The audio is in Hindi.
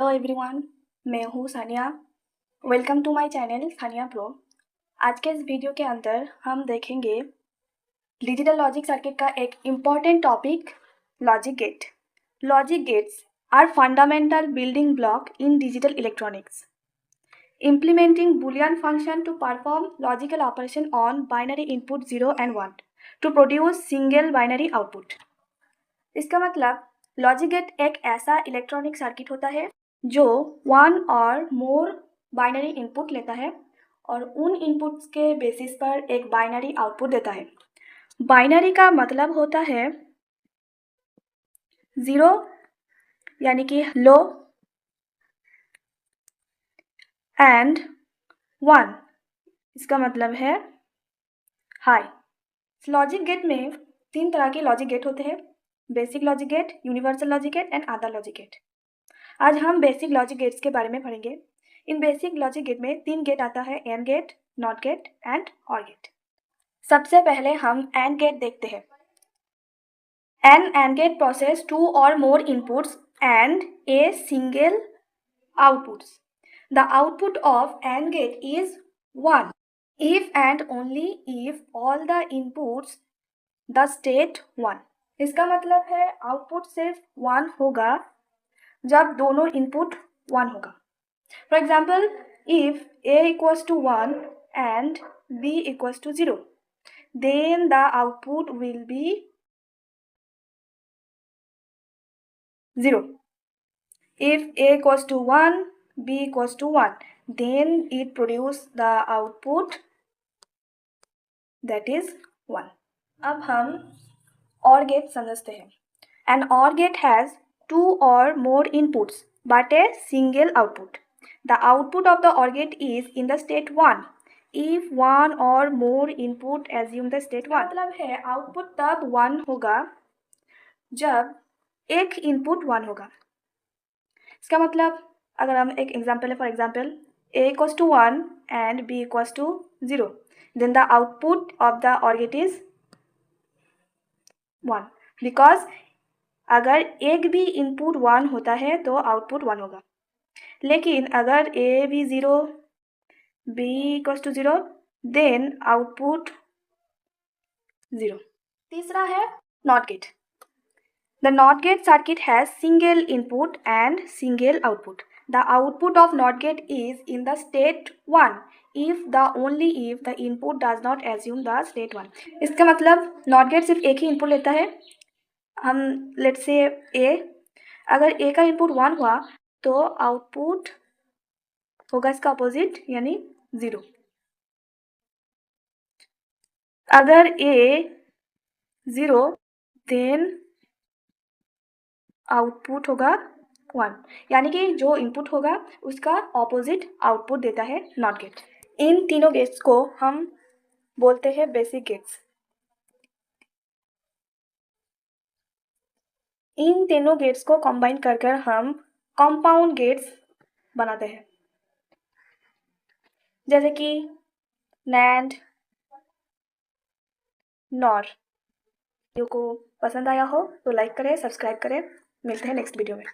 हेलो एवरीवन, मैं हूँ Sania. Welcome to my channel Sania pro. आज के इस वीडियो के अंदर हम देखेंगे डिजिटल लॉजिक सर्किट का एक important topic, logic gate. Logic gates are fundamental building block in digital electronics, implementing Boolean function to perform logical operation on binary input 0 and 1 to produce single binary output। इसका मतलब लॉजिक गेट एक ऐसा इलेक्ट्रॉनिक सर्किट होता है जो वन और मोर बाइनरी इनपुट लेता है और उन इनपुट्स के बेसिस पर एक बाइनरी आउटपुट देता है। बाइनरी का मतलब होता है 0 यानी कि लो एंड 1 इसका मतलब है हाई। लॉजिक गेट में 3 तरह के लॉजिक गेट होते हैं, basic logic gate, universal logic gate and other logic gate. आज हम बेसिक लॉजिक गेट्स के बारे में पढ़ेंगे। इन बेसिक लॉजिक गेट में 3 गेट आता है, AND gate, NOT gate and OR gate. सबसे पहले हम एंड गेट देखते हैं। एन एंड गेट प्रोसेस 2 और more inputs and a single outputs. The output of and gate is 1 if and only if all the inputs the state 1। इसका मतलब है आउटपुट सिर्फ 1 होगा जब दोनों इनपुट 1 होगा। For example, if a equals to 1 and b equals to 0, then the output will be 0। If a equals to 1, b equals to 1, then it produces the output that is 1। अब हम OR गेट समझते हैं। An OR gate has 2 or more inputs but a single output। The output of the OR gate is in the state 1 if one or more input assume the state 1। मतलब है आउटपुट तब 1 होगा जब एक इनपुट 1 होगा। इसका मतलब अगर हम एक एग्जाम्पल है, for example a equals to 1 and b equals to 0, then the output of the OR gate is 1 because अगर एक भी इनपुट 1 होता है तो आउटपुट 1 होगा। लेकिन अगर a भी 0, b equals to 0, then output 0। तीसरा है not gate. The not gate circuit has single input and single output. The output of not gate is in the state 1 if only if the input does not assume the state 1। इसका मतलब नॉट गेट सिर्फ एक ही इनपुट लेता है। हम लेट्स से ए, अगर ए का इनपुट 1 हुआ तो आउटपुट होगा इसका अपोजिट यानी 0। अगर ए 0 देन आउटपुट होगा 1, यानी कि जो इनपुट होगा उसका ऑपोजिट आउटपुट देता है नॉट गेट। इन तीनों गेट्स को हम बोलते हैं बेसिक गेट्स। इन तीनों गेट्स को कंबाइन कर हम कंपाउंड गेट्स बनाते हैं, जैसे कि नैंड, नॉर। वीडियो को पसंद आया हो तो लाइक करें, सब्सक्राइब करें। मिलते हैं नेक्स्ट वीडियो में।